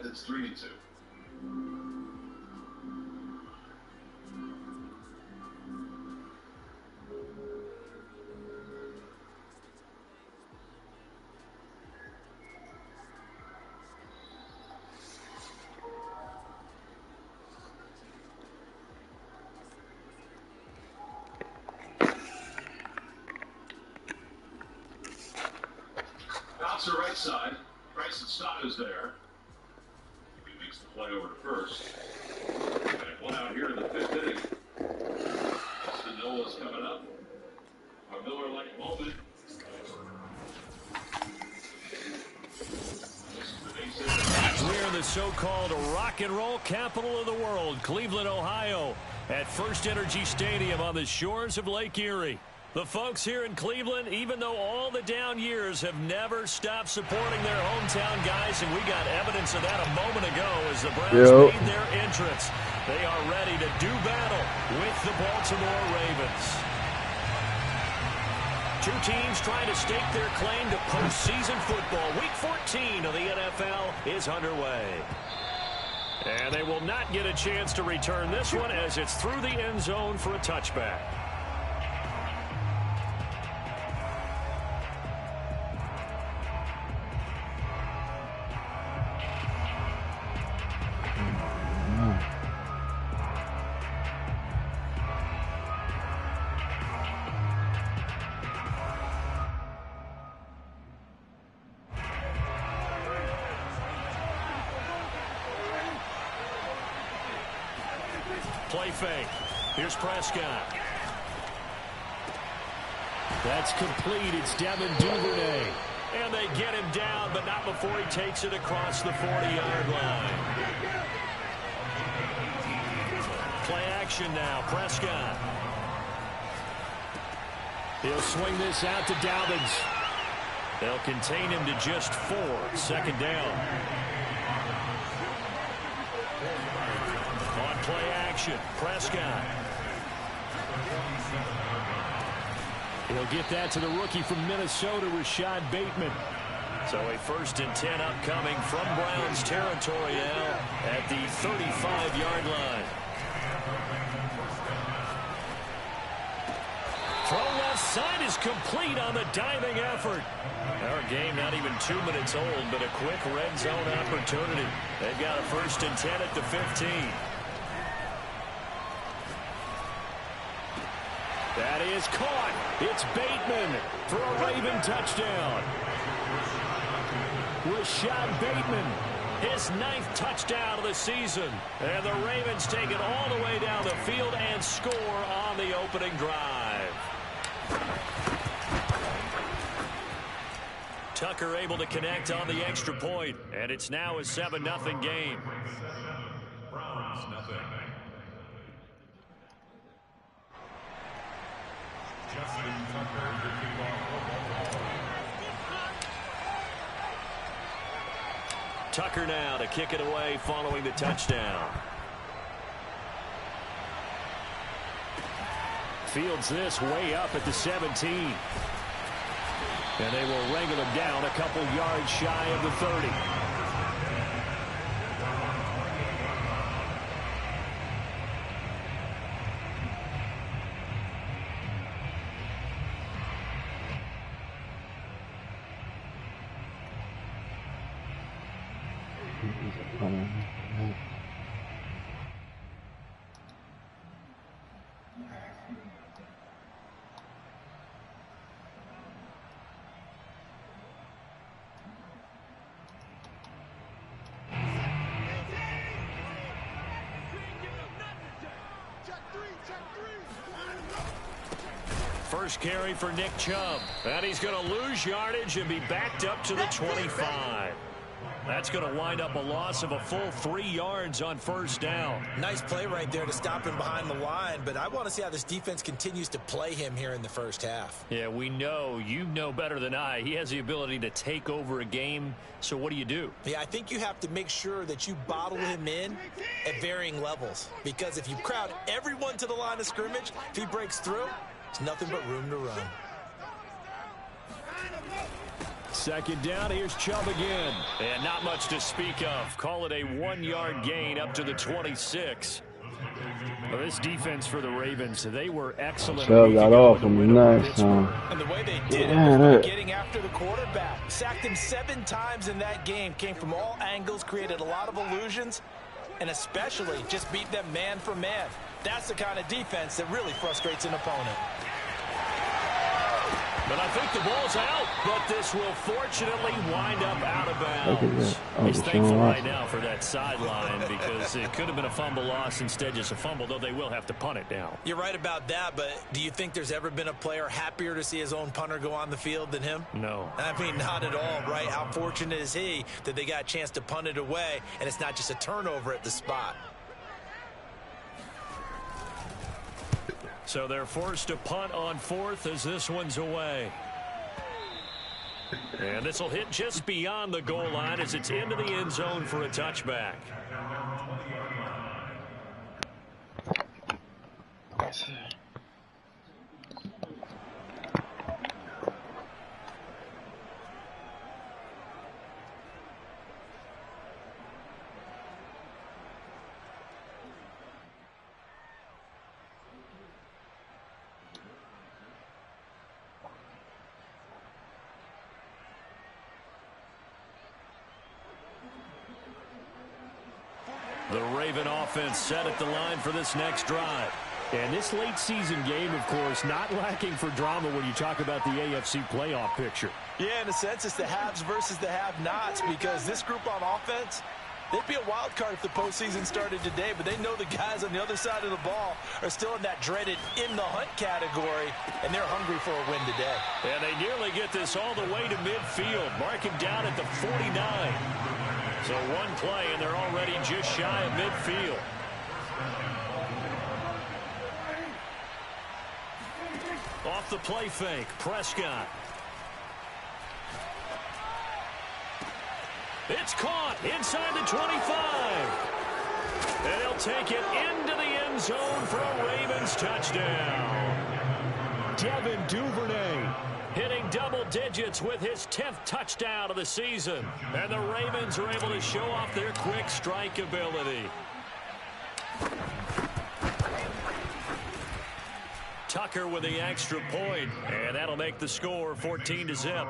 It's 3-2. Bouncer right side. Bryson Stott is there. He makes the play over to first. And one out here in the 5th inning. Justin Nola's coming up. A Miller-like moment. We're in the so-called rock and roll capital of the world, Cleveland, Ohio, at First Energy Stadium on the shores of Lake Erie. The folks here in Cleveland, even though all the down years, have never stopped supporting their hometown guys, and we got evidence of that a moment ago as the Browns made their entrance. They are ready to do battle with the Baltimore Ravens. Two teams trying to stake their claim to postseason football. Week 14 of the NFL is underway. And they will not get a chance to return this one as it's through the end zone for a touchback. Play fake. Here's Prescott. That's complete. It's Devin Duvernay. And they get him down, but not before he takes it across the 40-yard line. Play action now. Prescott. He'll swing this out to Dobbins. They'll contain him to just 4. Second down. On play action, Prescott. He'll get that to the rookie from Minnesota, Rashad Bateman. So a 1st and 10 upcoming from Browns territory now at the 35-yard line. Throw left side is complete on the diving effort. Our game not even 2 minutes old, but a quick red zone opportunity. They've got a 1st and 10 at the 15. That is caught. It's Bateman for a Raven touchdown. Rashad Bateman, his 9th touchdown of the season. And the Ravens take it all the way down the field and score on the opening drive. Tucker able to connect on the extra point, and it's now a 7-0 game. Browns nothing. Tucker now to kick it away following the touchdown. Fields this way up at the 17. And they will wrangle him down a couple yards shy of the 30. First carry for Nick Chubb. And he's going to lose yardage and be backed up to the 25. That's going to wind up a loss of a full 3 yards on first down. Nice play right there to stop him behind the line, but I want to see how this defense continues to play him here in the first half. Yeah, we know. You know better than I. He has the ability to take over a game, so what do? Yeah, I think you have to make sure that you bottle him in at varying levels, because if you crowd everyone to the line of scrimmage, if he breaks through, it's nothing but room to run. Second down, here's Chubb again. And not much to speak of. Call it a 1-yard gain up to the 26. Well, this defense for the Ravens, they were excellent. Chubb got off him nice, And the way they did it was getting after the quarterback. Sacked him 7 times in that game. Came from all angles, created a lot of illusions, and especially just beat them man for man. That's the kind of defense that really frustrates an opponent. But I think the ball's out, but this will fortunately wind up out of bounds. He's thankful right now for that sideline because it could have been a fumble loss, instead just a fumble, though they will have to punt it down. You're right about that, but do you think there's ever been a player happier to see his own punter go on the field than him? No. I mean, not at all, right? How fortunate is he that they got a chance to punt it away, and it's not just a turnover at the spot. So they're forced to punt on 4th as this one's away. And this will hit just beyond the goal line as it's into the end zone for a touchback. The Raven offense set at the line for this next drive. And this late season game, of course, not lacking for drama when you talk about the AFC playoff picture. Yeah, in a sense, it's the haves versus the have-nots, because this group on offense, they'd be a wild card if the postseason started today, but they know the guys on the other side of the ball are still in that dreaded in-the-hunt category, and they're hungry for a win today. And they nearly get this all the way to midfield. Mark him down at the 49. So one play, and they're already just shy of midfield. Off the play fake, Prescott. It's caught inside the 25. And he'll take it into the end zone for a Ravens touchdown. Devin Duvernay hitting double digits with his 10th touchdown of the season. And the Ravens are able to show off their quick strike ability. Tucker with the extra point, and that'll make the score 14-0.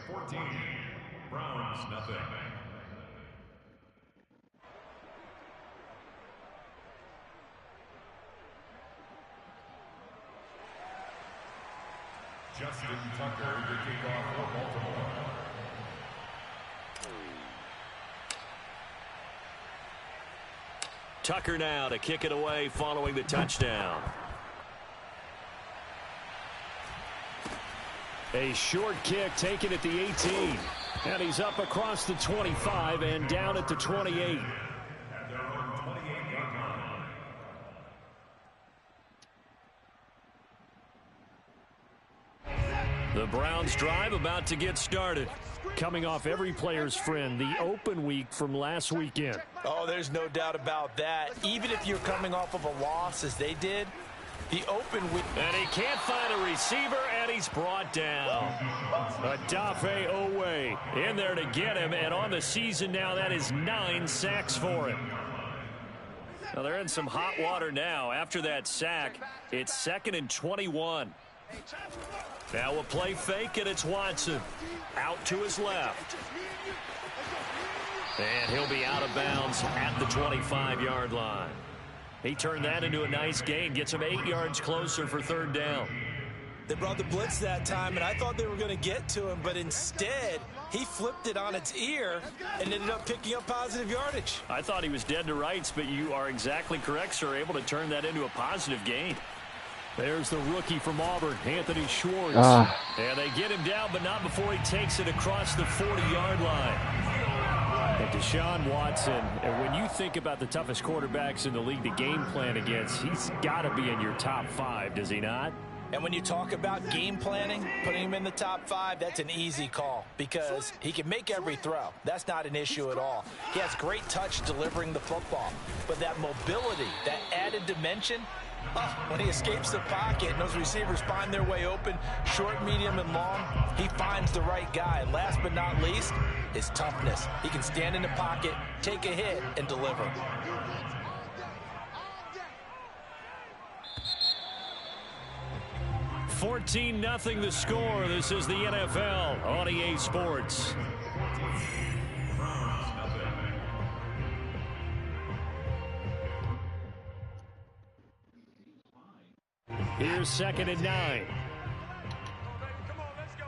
14, Browns nothing. Justin Tucker, the kickoff for Baltimore. Tucker now to kick it away following the touchdown. A short kick taken at the 18. And he's up across the 25 and down at the 28. The Browns drive about to get started. Coming off every player's friend, the open week from last weekend. Oh, there's no doubt about that. Even if you're coming off of a loss as they did, the open week. And he can't find a receiver, and he's brought down. Adafe Owe in there to get him, and on the season now, that is 9 sacks for him. Now they're in some hot water now. After that sack, it's 2nd and 21. Now a play fake, and it's Watson. Out to his left. And he'll be out of bounds at the 25-yard line. He turned that into a nice gain, gets him 8 yards closer for 3rd down. They brought the blitz that time, and I thought they were going to get to him, but instead, he flipped it on its ear and ended up picking up positive yardage. I thought he was dead to rights, but you are exactly correct, sir, able to turn that into a positive gain. There's the rookie from Auburn, Anthony Schwartz. And they get him down, but not before he takes it across the 40-yard line. But Deshaun Watson, and when you think about the toughest quarterbacks in the league to game plan against, he's got to be in your top 5, does he not? And when you talk about game planning, putting him in the top 5, that's an easy call because he can make every throw. That's not an issue at all. He has great touch delivering the football. But that mobility, that added dimension, When he escapes the pocket and those receivers find their way open, short, medium, and long, he finds the right guy. Last but not least, his toughness. He can stand in the pocket, take a hit, and deliver. $14-0 the score. This is the NFL on EA Sports. Here's 2nd and 9. Come on, let's go.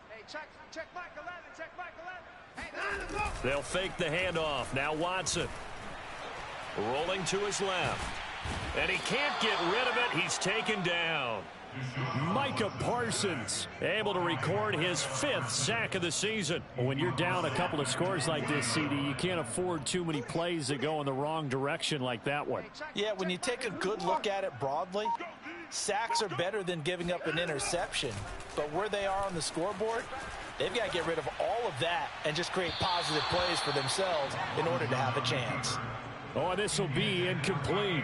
Hey, check Mike 11, check Mike 11. Hey, let's go. They'll fake the handoff. Now Watson. Rolling to his left. And he can't get rid of it. He's taken down. Micah Parsons able to record his 5th sack of the season. When you're down a couple of scores like this, CD, you can't afford too many plays that go in the wrong direction like that one. Yeah, when you take a good look at it broadly, sacks are better than giving up an interception. But where they are on the scoreboard, they've got to get rid of all of that and just create positive plays for themselves in order to have a chance. Oh, this will be incomplete.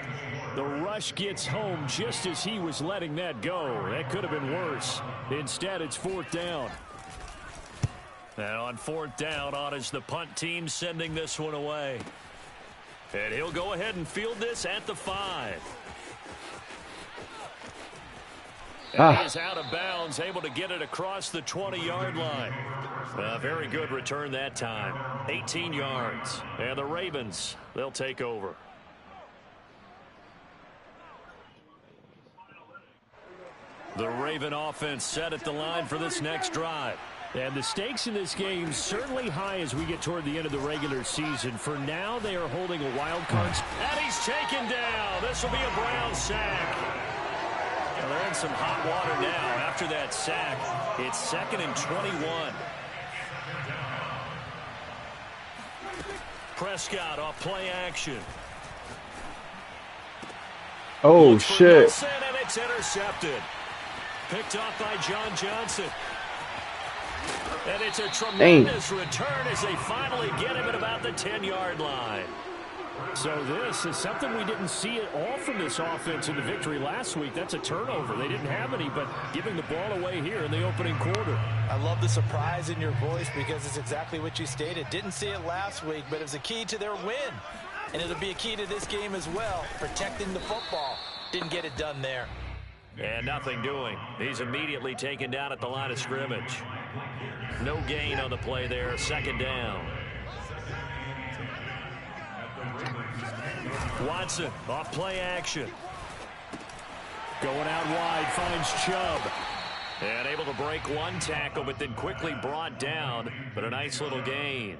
The rush gets home just as he was letting that go. That could have been worse. Instead, it's 4th down. And on 4th down, on is the punt team sending this one away. And he'll go ahead and field this at the 5. And he's out of bounds, able to get it across the 20-yard line. A very good return that time. 18 yards. And the Ravens, they'll take over. The Raven offense set at the line for this next drive. And the stakes in this game certainly high as we get toward the end of the regular season. For now, they are holding a wild card. And he's taken down. This will be a Brown sack. Well, they're in some hot water now. After that sack, it's 2nd and 21. Prescott off play action. Oh, shit. Wilson, and it's intercepted. Picked off by John Johnson. And it's a tremendous return as they finally get him at about the 10-yard line. So this is something we didn't see at all from this offense in the victory last week. That's a turnover. They didn't have any, but giving the ball away here in the opening quarter. I love the surprise in your voice because it's exactly what you stated. Didn't see it last week, but it was a key to their win. And it'll be a key to this game as well, protecting the football. Didn't get it done there. And nothing doing. He's immediately taken down at the line of scrimmage. No gain on the play there. 2nd down. Watson off play action. Going out wide, finds Chubb. And able to break one tackle, but then quickly brought down. But a nice little gain.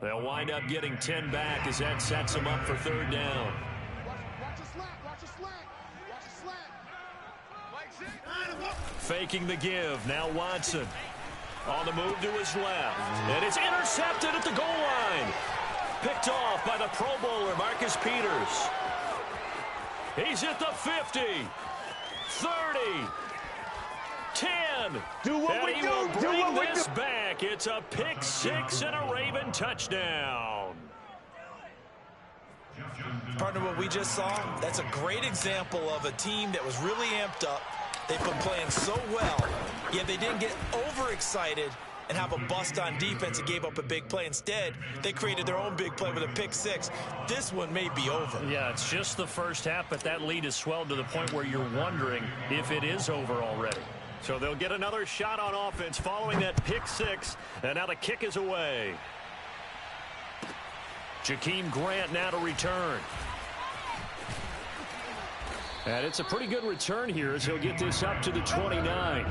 They'll wind up getting 10 back as that sets them up for 3rd down. Faking the give. Now Watson on the move to his left. And it's intercepted at the goal line. Picked off by the Pro Bowler, Marcus Peters. He's at the 50, 30, 10. Do what we do. Bring this back. It's a pick 6 and a Raven touchdown. Partner, what we just saw, that's a great example of a team that was really amped up. They've been playing so well, yet they didn't get overexcited and have a bust on defense and gave up a big play. Instead, they created their own big play with a pick 6. This one may be over. Yeah, it's just the first half, but that lead has swelled to the point where you're wondering if it is over already. So they'll get another shot on offense following that pick 6, and now the kick is away. Jakeem Grant now to return. And it's a pretty good return here as he'll get this up to the 29.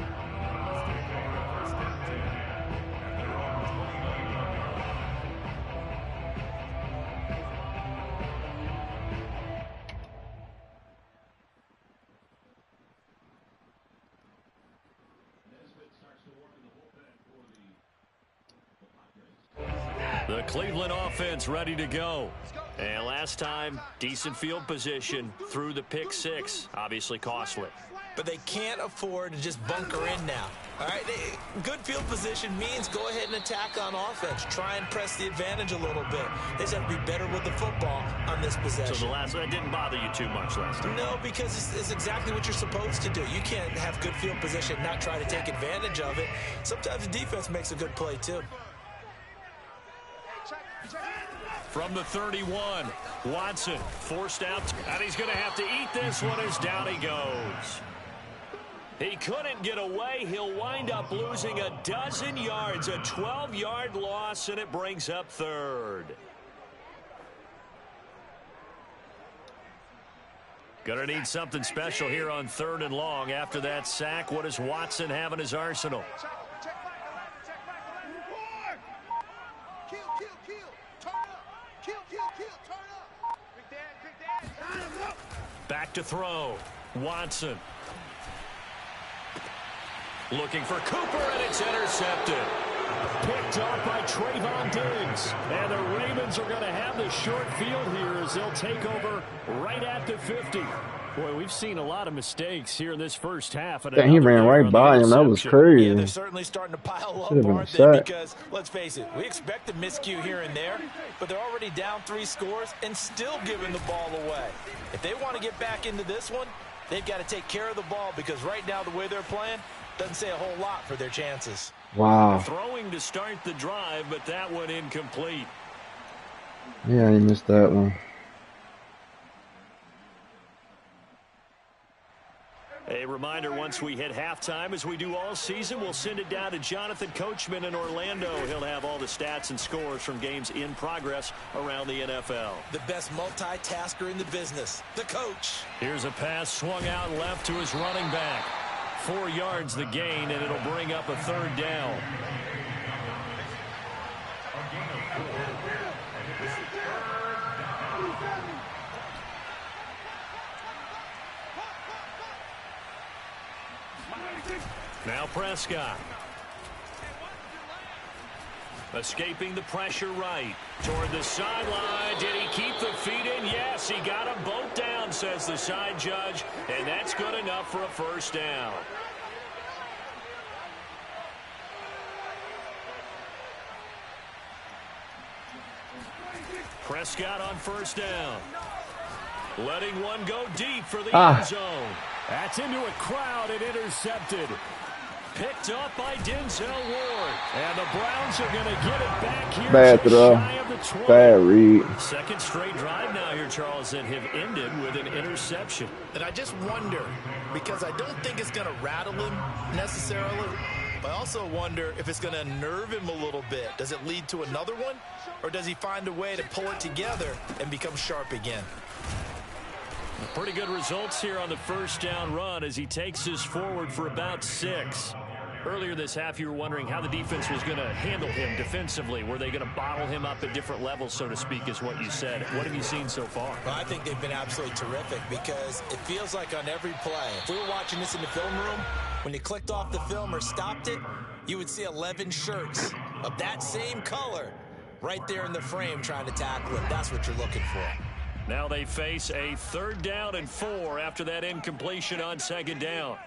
The Cleveland offense ready to go. And last time, decent field position through the pick 6. Obviously costly. but they can't afford to just bunker in now. All right, good field position means go ahead and attack on offense. Try and press the advantage a little bit. They just have to be better with the football on this possession. So that didn't bother you too much last time? No, because it's exactly what you're supposed to do. You can't have good field position and not try to take advantage of it. Sometimes the defense makes a good play, too. From the 31, Watson forced out, and he's going to have to eat this one as down he goes. He couldn't get away. He'll wind up losing a dozen yards, a 12-yard loss, and it brings up third. Going to need something special here on 3rd and long. After that sack, what does Watson have in his arsenal? Back to throw. Watson. Looking for Cooper, and it's intercepted. Picked off by Trayvon Diggs. And the Ravens are going to have the short field here as they'll take over right at the 50. Boy, we've seen a lot of mistakes here in this first half. And he ran right by him. That was crazy. Yeah, they're certainly starting to pile up, aren't they? Because, let's face it, we expect a miscue here and there, but they're already down 3 scores and still giving the ball away. If they want to get back into this one, they've got to take care of the ball because right now the way they're playing doesn't say a whole lot for their chances. Wow. Throwing to start the drive, but that one incomplete. Yeah, he missed that one. A reminder, once we hit halftime, as we do all season, we'll send it down to Jonathan Coachman in Orlando. He'll have all the stats and scores from games in progress around the NFL. The best multitasker in the business, the coach. Here's a pass swung out left to his running back. 4 yards the gain, and it'll bring up a 3rd down. Now Prescott. Escaping the pressure right. Toward the sideline. Did he keep the feet in? Yes, he got them both down, says the side judge. And that's good enough for a 1st down. Prescott on 1st down. Letting one go deep for the end zone. That's into a crowd and intercepted. Picked up by Denzel Ward. And the Browns are going to get it back here. Bad throw. Bad read. 2nd straight drive now here, Charles, that have ended with an interception. And I just wonder, because I don't think it's going to rattle him necessarily, but I also wonder if it's going to unnerve him a little bit. Does it lead to another one? Or does he find a way to pull it together and become sharp again? Pretty good results here on the 1st down run as he takes us forward for about 6. Earlier this half, you were wondering how the defense was going to handle him defensively. Were they going to bottle him up at different levels, so to speak, is what you said. What have you seen so far? Well, I think they've been absolutely terrific because it feels like on every play, if we were watching this in the film room, when you clicked off the film or stopped it, you would see 11 shirts of that same color right there in the frame trying to tackle him. That's what you're looking for. Now they face a 3rd down and 4 after that incompletion on 2nd down.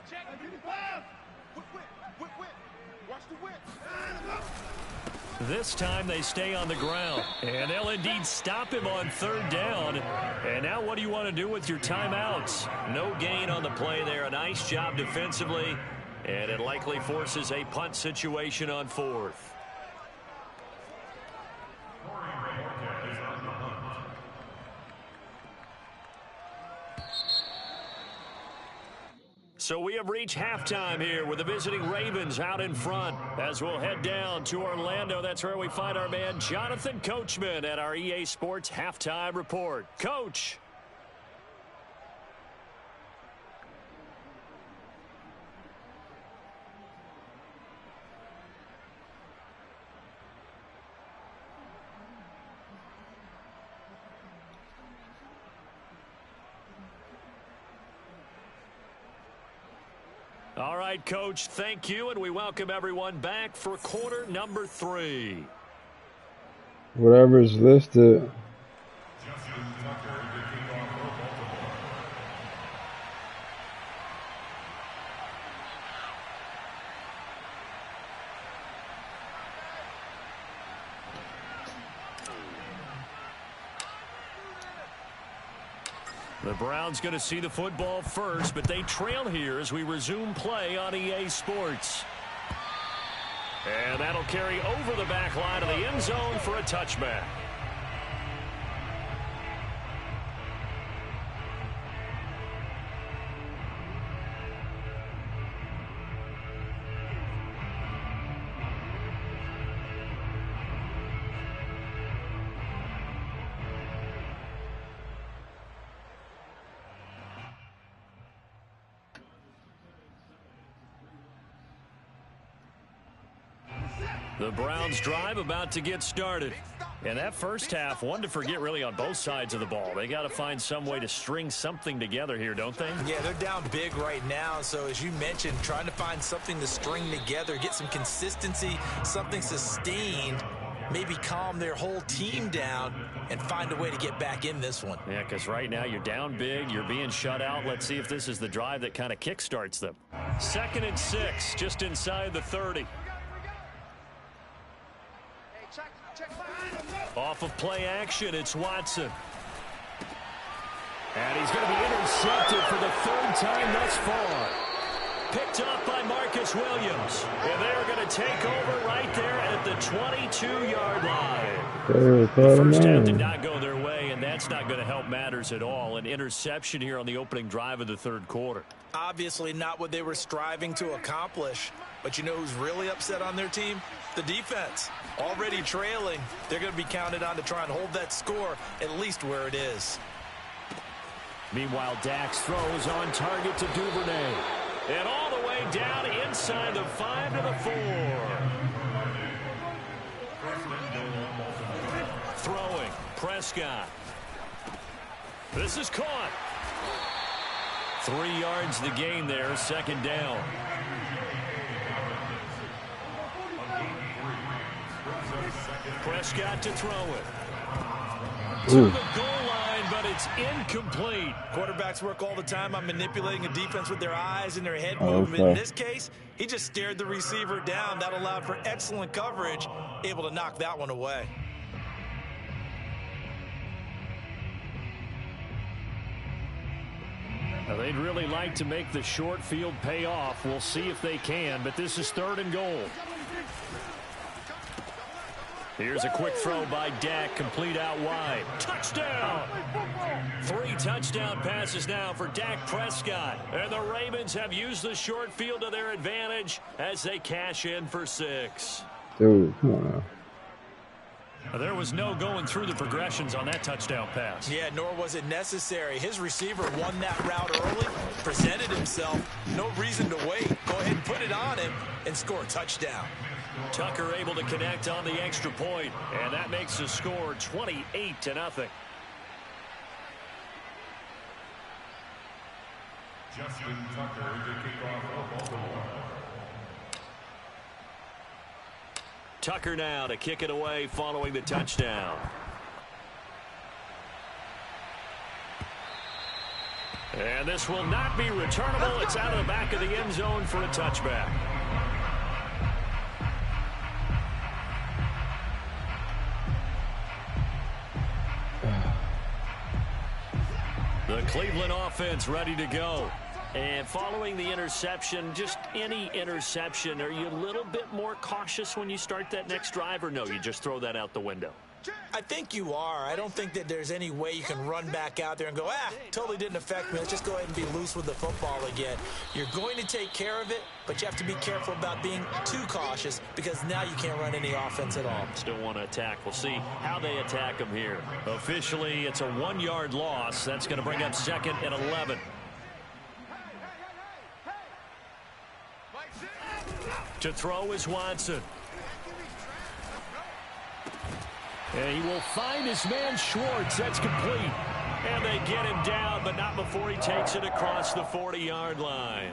This time they stay on the ground, and they'll indeed stop him on 3rd down. And now what do you want to do with your timeouts? No gain on the play there. A nice job defensively, and it likely forces a punt situation on 4th. So we have reached halftime here with the visiting Ravens out in front. As we'll head down to Orlando, that's where we find our man Jonathan Coachman at our EA Sports Halftime Report. Coach. All right, Coach, thank you, and we welcome everyone back for quarter number 3. Whatever's listed. The Browns going to see the football first, but they trail here as we resume play on EA Sports. And that'll carry over the back line of the end zone for a touchback. The Browns drive about to get started. And that first half, one to forget really on both sides of the ball. They got to find some way to string something together here, don't they? Yeah, they're down big right now. So as you mentioned, trying to find something to string together, get some consistency, something sustained, maybe calm their whole team down and find a way to get back in this one. Yeah, because right now you're down big, you're being shut out. Let's see if this is the drive that kind of kickstarts them. 2nd and 6, just inside the 30. Off of play action, it's Watson. And he's going to be intercepted for the 3rd time thus far. Picked up by Marcus Williams. And they're going to take over right there at the 22-yard line. The first half did not go their way, and that's not going to help matters at all. An interception here on the opening drive of the 3rd quarter. Obviously not what they were striving to accomplish. But you know who's really upset on their team? The defense. Already trailing, they're going to be counted on to try and hold that score at least where it is. Meanwhile, Dak's throw is on target to Duvernay. And all the way down inside the 5 to the 4. Throwing, Prescott. This is caught. 3 yards the gain there, 2nd down. Prescott to throw it. To the goal line, but it's incomplete. Quarterbacks work all the time on manipulating a defense with their eyes and their head movement. In this case, he just stared the receiver down. That allowed for excellent coverage, able to knock that one away. Now, they'd really like to make the short field pay off. We'll see if they can, but this is 3rd and goal. Here's a quick throw by Dak, complete out wide. Touchdown! 3 touchdown passes now for Dak Prescott. And the Ravens have used the short field to their advantage as they cash in for 6. Dude, come on now. There was no going through the progressions on that touchdown pass. Yeah, nor was it necessary. His receiver won that route early, presented himself. No reason to wait. Go ahead and put it on him and score a touchdown. Tucker able to connect on the extra point, and that makes the score 28-0. Justin Tucker to kick off Baltimore. Tucker now to kick it away following the touchdown. And this will not be returnable. It's out of the back of the end zone for a touchback. The Cleveland offense ready to go. And following the interception, just any interception, are you a little bit more cautious when you start that next drive, or no, you just throw that out the window? I think you are. I don't think that there's any way you can run back out there and go, totally didn't affect me. Let's just go ahead and be loose with the football again. You're going to take care of it, but you have to be careful about being too cautious because now you can't run any offense at all. Still want to attack. We'll see how they attack them here. Officially, it's a 1-yard loss. That's going to bring up 2nd and 11. To throw is Watson. And he will find his man Schwartz. That's complete. And they get him down, but not before he takes it across the 40-yard line.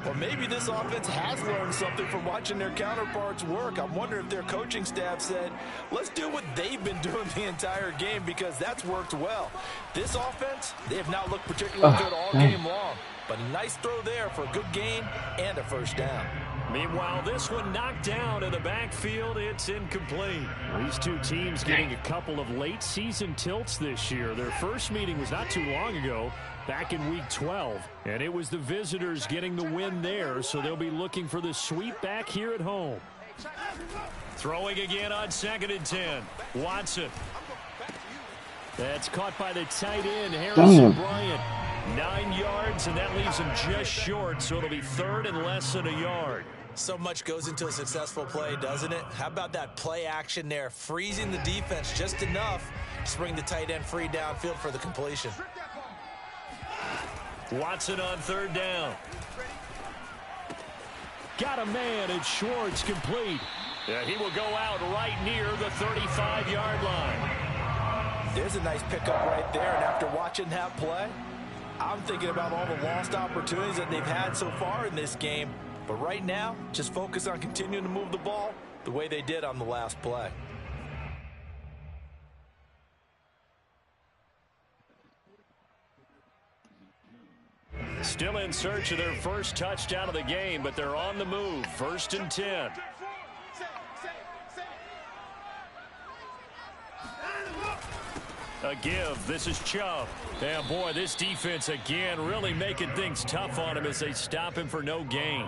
Well, maybe this offense has learned something from watching their counterparts work. I'm wondering if their coaching staff said, let's do what they've been doing the entire game because that's worked well. This offense, they have not looked particularly good all game long. But a nice throw there for a good gain and a 1st down. Meanwhile, this one knocked down in the backfield. It's incomplete. These two teams getting a couple of late season tilts this year. Their first meeting was not too long ago, back in week 12. And it was the visitors getting the win there, so they'll be looking for the sweep back here at home. Throwing again on 2nd and 10. Watson. That's caught by the tight end, Harrison Bryant. 9 yards, and that leaves him just short, so it'll be 3rd and less than a yard. So much goes into a successful play, doesn't it? How about that play action there, freezing the defense just enough to bring the tight end free downfield for the completion. Watson on 3rd down. Got a man, and Schwartz complete. He will go out right near the 35-yard line. There's a nice pickup right there, and after watching that play, I'm thinking about all the lost opportunities that they've had so far in this game. But right now, just focus on continuing to move the ball the way they did on the last play. Still in search of their first touchdown of the game, but they're on the move. 1st and 10. A give. This is Chubb. And boy, this defense again really making things tough on him as they stop him for no gain.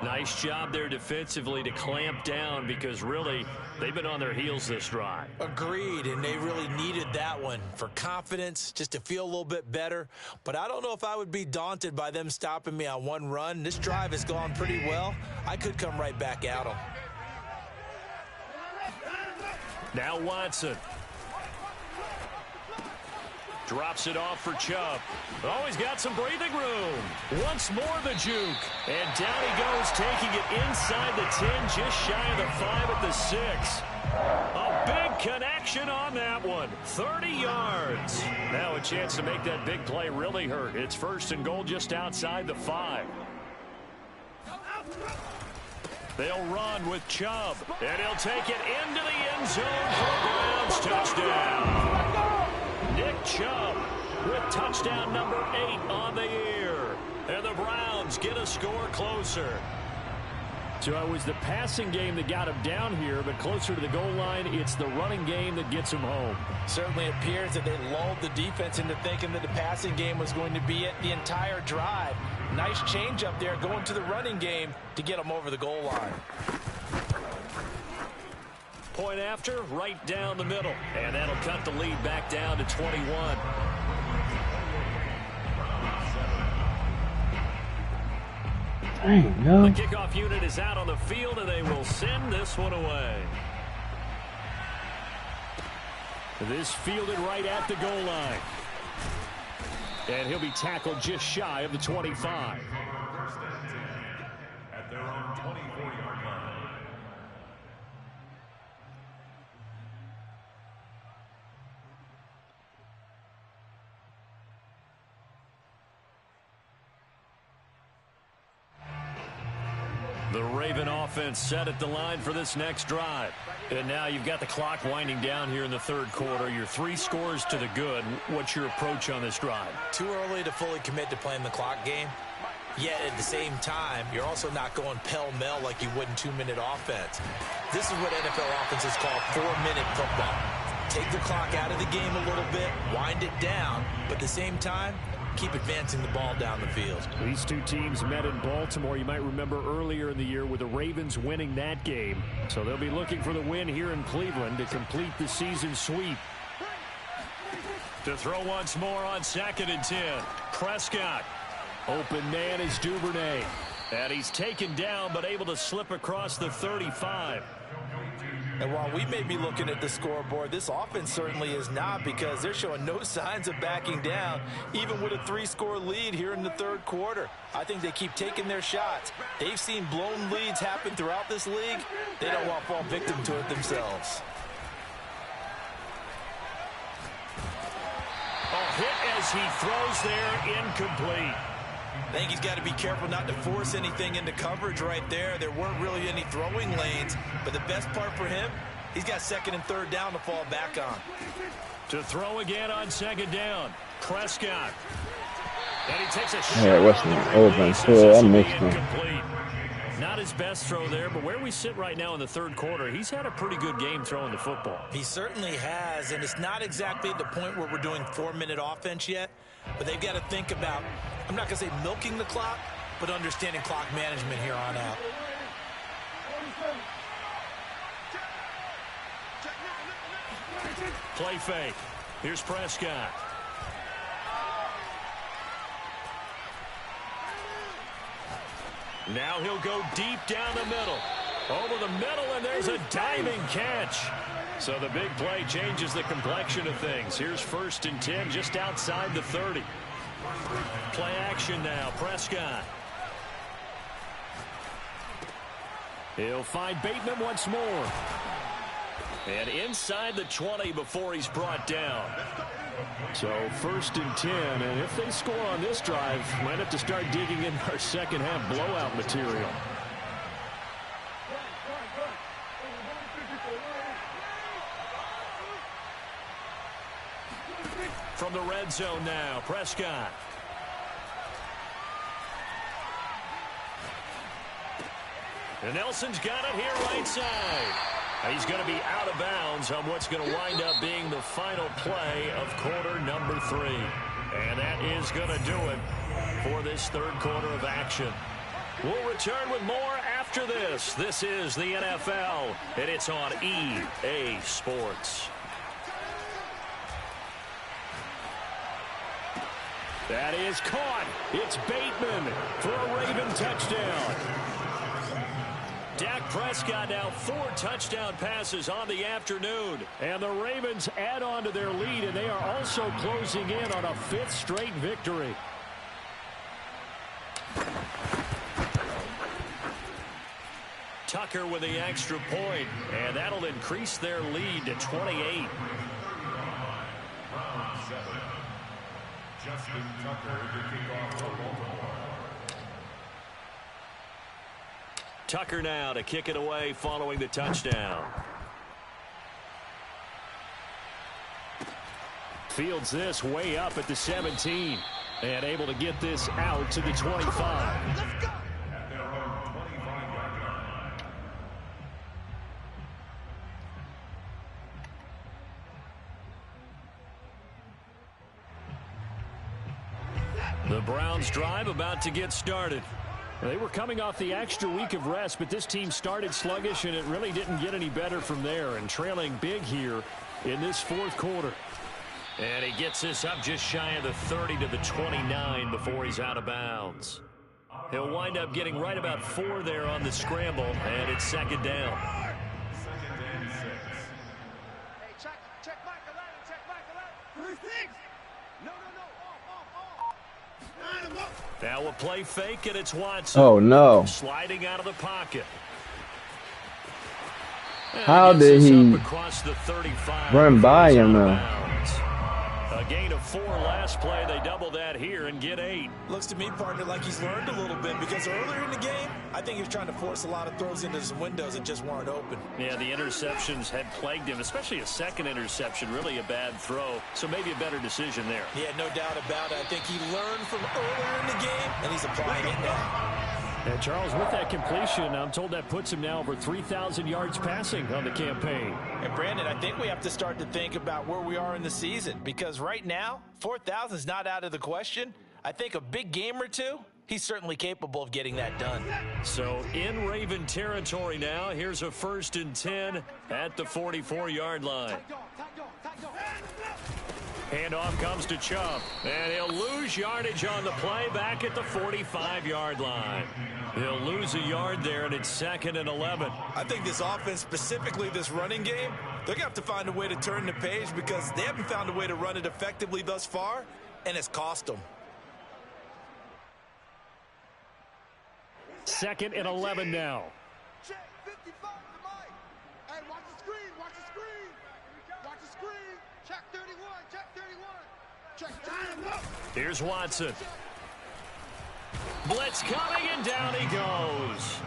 Nice job there defensively to clamp down, because really they've been on their heels this drive. Agreed, and they really needed that one for confidence, just to feel a little bit better. But I don't know if I would be daunted by them stopping me on one run. This drive has gone pretty well. I could come right back at them. Now Watson. Drops it off for Chubb. Oh, he's got some breathing room. Once more the juke. And down he goes, taking it inside the 10, just shy of the 5 at the 6. A big connection on that one. 30 yards. Now a chance to make that big play really hurt. It's 1st and goal just outside the 5. They'll run with Chubb. And he'll take it into the end zone for a Browns touchdown. Nick Chubb with touchdown number 8 on the year. And the Browns get a score closer. So it was the passing game that got him down here, but closer to the goal line, it's the running game that gets him home. Certainly appears that they lulled the defense into thinking that the passing game was going to be it the entire drive. Nice change up there going to the running game to get them over the goal line. Point after, right down the middle. And that'll cut the lead back down to 21. No. The kickoff unit is out on the field, and they will send this one away. This fielded right at the goal line. And he'll be tackled just shy of the 25. At their own 24-yard line. The Raven offense set at the line for this next drive. And now you've got the clock winding down here in the 3rd quarter. You're 3 scores to the good. What's your approach on this drive? Too early to fully commit to playing the clock game. Yet at the same time, you're also not going pell-mell like you would in 2-minute offense. This is what NFL offenses call 4-minute football. Take the clock out of the game a little bit, wind it down, but at the same time, keep advancing the ball down the field. These two teams met in Baltimore. You might remember earlier in the year with the Ravens winning that game. So they'll be looking for the win here in Cleveland to complete the season sweep. To throw once more on 2nd and 10. Prescott. Open man is Duvernay. And he's taken down but able to slip across the 35. And while we may be looking at the scoreboard, this offense certainly is not, because they're showing no signs of backing down, even with a 3-score lead here in the 3rd quarter. I think they keep taking their shots. They've seen blown leads happen throughout this league. They don't want to fall victim to it themselves. A hit as he throws there, incomplete. I think he's got to be careful not to force anything into coverage right there. There weren't really any throwing lanes, but the best part for him, he's got 2nd and 3rd down to fall back on. To throw again on 2nd down, Prescott. And he takes a shot. Yeah, it wasn't open, so I missed him. Not his best throw there, but where we sit right now in the third quarter, he's had a pretty good game throwing the football. He certainly has, and it's not exactly at the point where we're doing 4-minute offense yet, but they've got to think about, I'm not going to say milking the clock, but understanding clock management here on out. Play fake. Here's Prescott. Now he'll go deep down the middle. Over the middle, and there's a diving catch. So the big play changes the complexion of things. Here's 1st and 10 just outside the 30. Play action now. Prescott. He'll find Bateman once more. And inside the 20 before he's brought down. So 1st and 10, and if they score on this drive, might have to start digging in our second half blowout material. From the red zone now, Prescott. And Nelson's got it here right side. He's going to be out of bounds on what's going to wind up being the final play of quarter number 3. And that is going to do it for this third quarter of action. We'll return with more after this. This is the NFL, and it's on EA Sports. That is caught. It's Bateman for a Raven touchdown. Dak Prescott now 4 touchdown passes on the afternoon. And the Ravens add on to their lead, and they are also closing in on a 5th straight victory. Tucker with the extra point, and that'll increase their lead to 28. Justin Tucker, the kickoff for Baltimore. Tucker now to kick it away following the touchdown. Fields this way up at the 17 and able to get this out to the 25. Let's go. The Browns drive about to get started. They were coming off the extra week of rest, but this team started sluggish, and it really didn't get any better from there, and trailing big here in this fourth quarter. And he gets this up just shy of the 30 to the 29 before he's out of bounds. He'll wind up getting right about 4 there on the scramble, and it's 2nd down. Hey, check Mike 11, check Mike 11. 36. No. Line him up. Now we'll play fake, and it's Watson. Oh, no. Sliding out of the pocket. And How did he across the 35 run by him, though? A gain of 4 last play. They double that here and get 8. Looks to me, partner, like he's learned a little bit, because earlier in the game, I think he was trying to force a lot of throws into some windows that just weren't open. Yeah, the interceptions had plagued him, especially a second interception, really a bad throw. So maybe a better decision there. Yeah, no doubt about it. I think he learned from earlier in the game, and he's applying it now. And Charles, with that completion, I'm told that puts him now over 3,000 yards passing on the campaign. And Brandon, I think we have to start to think about where we are in the season, because right now, 4,000 is not out of the question. I think a big game or two, he's certainly capable of getting that done. So in Raven territory now, here's a 1st and 10 at the 44-yard line. Handoff comes to Chubb, and he'll lose yardage on the play back at the 45-yard line. He'll lose a yard there, and it's 2nd and 11. I think this offense, specifically this running game, they're going to have to find a way to turn the page, because they haven't found a way to run it effectively thus far, and it's cost them. 2nd and 11 now. Check 55 to Mike. Hey, watch the screen, watch the screen. Watch the screen. Check 31, check 31. Check line him up. Here's Watson. Blitz coming, and down he goes.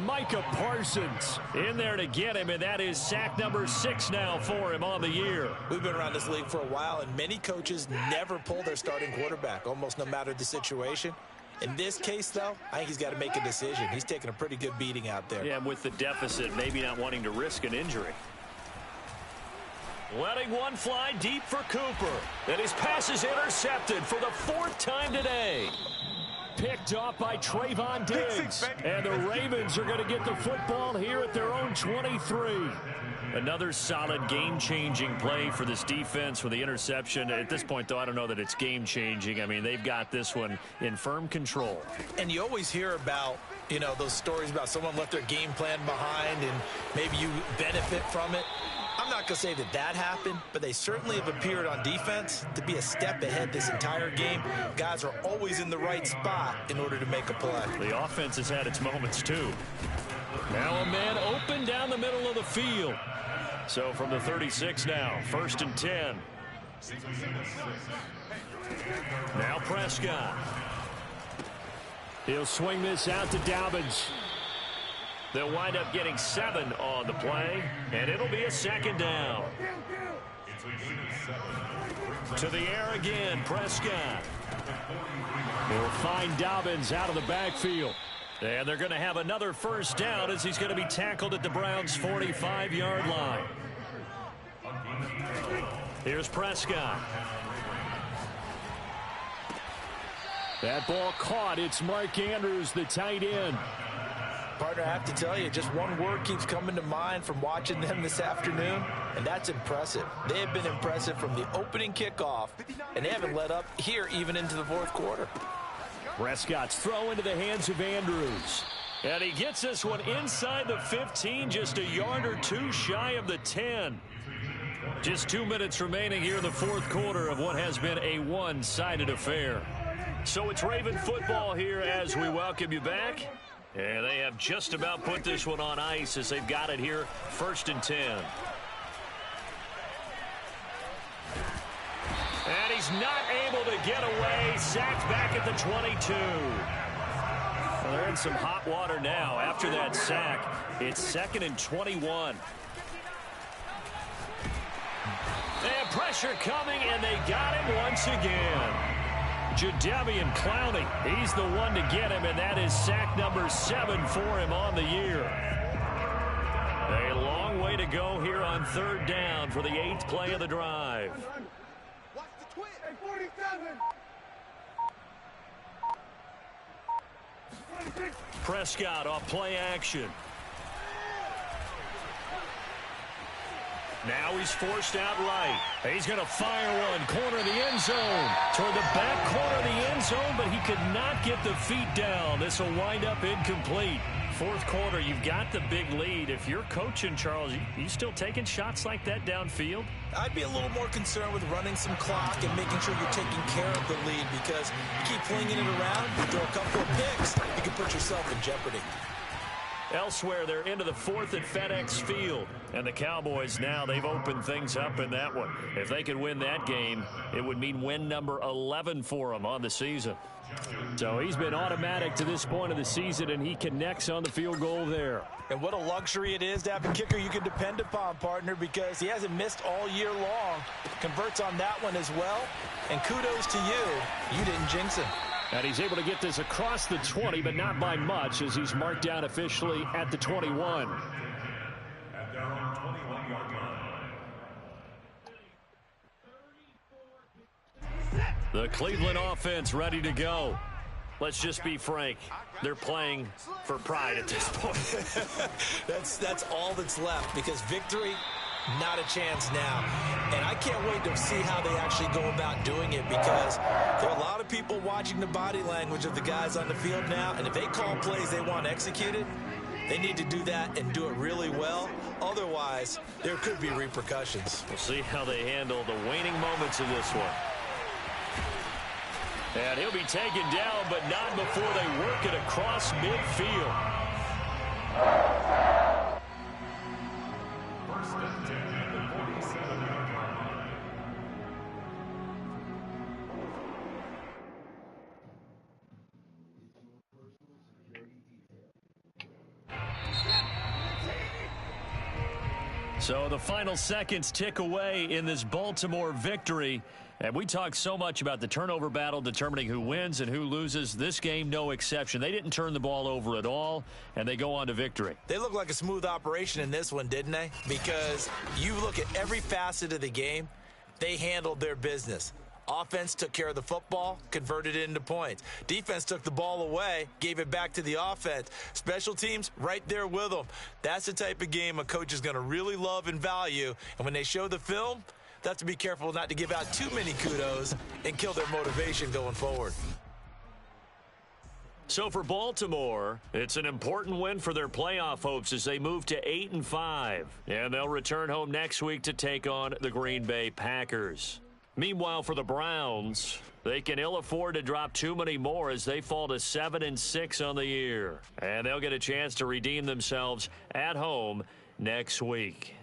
Micah Parsons in there to get him, and that is sack number 6 now for him on the year. We've been around this league for a while, and many coaches never pull their starting quarterback, almost no matter the situation. In this case, though, I think he's got to make a decision. He's taking a pretty good beating out there. Yeah, with the deficit, maybe not wanting to risk an injury. Letting one fly deep for Cooper. And his pass is intercepted for the 4th time today. Picked off by Trayvon Diggs. And the Ravens are going to get the football here at their own 23. Another solid game-changing play for this defense with the interception. At this point, though, I don't know that it's game-changing. I mean, they've got this one in firm control. And you always hear about, you know, those stories about someone left their game plan behind and maybe you benefit from it. I'm not going to say that that happened, but they certainly have appeared on defense to be a step ahead this entire game. Guys are always in the right spot in order to make a play. The offense has had its moments, too. Now a man open down the middle of the field. So from the 36 now, 1st and 10. Now Prescott. He'll swing this out to Dobbins. They'll wind up getting 7 on the play, and it'll be a 2nd down. To the air again, Prescott. He'll find Dobbins out of the backfield. And they're going to have another 1st down as he's going to be tackled at the Browns' 45-yard line. Here's Prescott. That ball caught. It's Mark Andrews, the tight end. Partner, I have to tell you, just one word keeps coming to mind from watching them this afternoon, and that's impressive. They have been impressive from the opening kickoff, and they haven't let up here even into the 4th quarter. Prescott's throw into the hands of Andrews. And he gets this one inside the 15, just a yard or 2 shy of the 10. Just 2 minutes remaining here in the 4th quarter of what has been a one-sided affair. So it's Raven football here as we welcome you back. And they have just about put this one on ice as they've got it here, 1st and 10. And he's not able to get away. Sacked back at the 22. Well, they're in some hot water now. After that sack, it's 2nd and 21. And pressure coming, and they got him once again. Jadeveon Clowney, he's the one to get him, and that is sack number 7 for him on the year. A long way to go here on 3rd down for the 8th play of the drive. Watch the twin. Hey, 47. Prescott off play action. Now he's forced out right. He's going to fire one. Corner of the end zone. Toward the back corner of the end zone, but he could not get the feet down. This will wind up incomplete. 4th quarter, you've got the big lead. If you're coaching, Charles, you still taking shots like that downfield? I'd be a little more concerned with running some clock and making sure you're taking care of the lead, because you keep flinging it around, you throw a couple of picks, you can put yourself in jeopardy. Elsewhere, they're into the 4th at FedEx Field. And the Cowboys now, they've opened things up in that one. If they could win that game, it would mean win number 11 for them on the season. So he's been automatic to this point of the season, and he connects on the field goal there. And what a luxury it is to have a kicker you can depend upon, partner, because he hasn't missed all year long. Converts on that one as well. And kudos to you. You didn't jinx him. And he's able to get this across the 20, but not by much, as he's marked down officially at the 21. The Cleveland offense ready to go. Let's just be frank. They're playing for pride at this point. That's all that's left, because victory, not a chance now. And I can't wait to see how they actually go about doing it, because there are a lot of people watching the body language of the guys on the field now, and if they call plays they want executed, they need to do that and do it really well. Otherwise, there could be repercussions. We'll see how they handle the waning moments of this one. And he'll be taken down, but not before they work it across midfield. So the final seconds tick away in this Baltimore victory. And we talk so much about the turnover battle determining who wins and who loses. This game, no exception. They didn't turn the ball over at all, and they go on to victory. They look like a smooth operation in this one, didn't they? Because you look at every facet of the game, they handled their business. Offense took care of the football, converted it into points. Defense took the ball away, gave it back to the offense. Special teams, right there with them. That's the type of game a coach is going to really love and value. And when they show the film, they have to be careful not to give out too many kudos and kill their motivation going forward. So for Baltimore, it's an important win for their playoff hopes as they move to 8-5. And they'll return home next week to take on the Green Bay Packers. Meanwhile, for the Browns, they can ill afford to drop too many more as they fall to 7-6 on the year. And they'll get a chance to redeem themselves at home next week.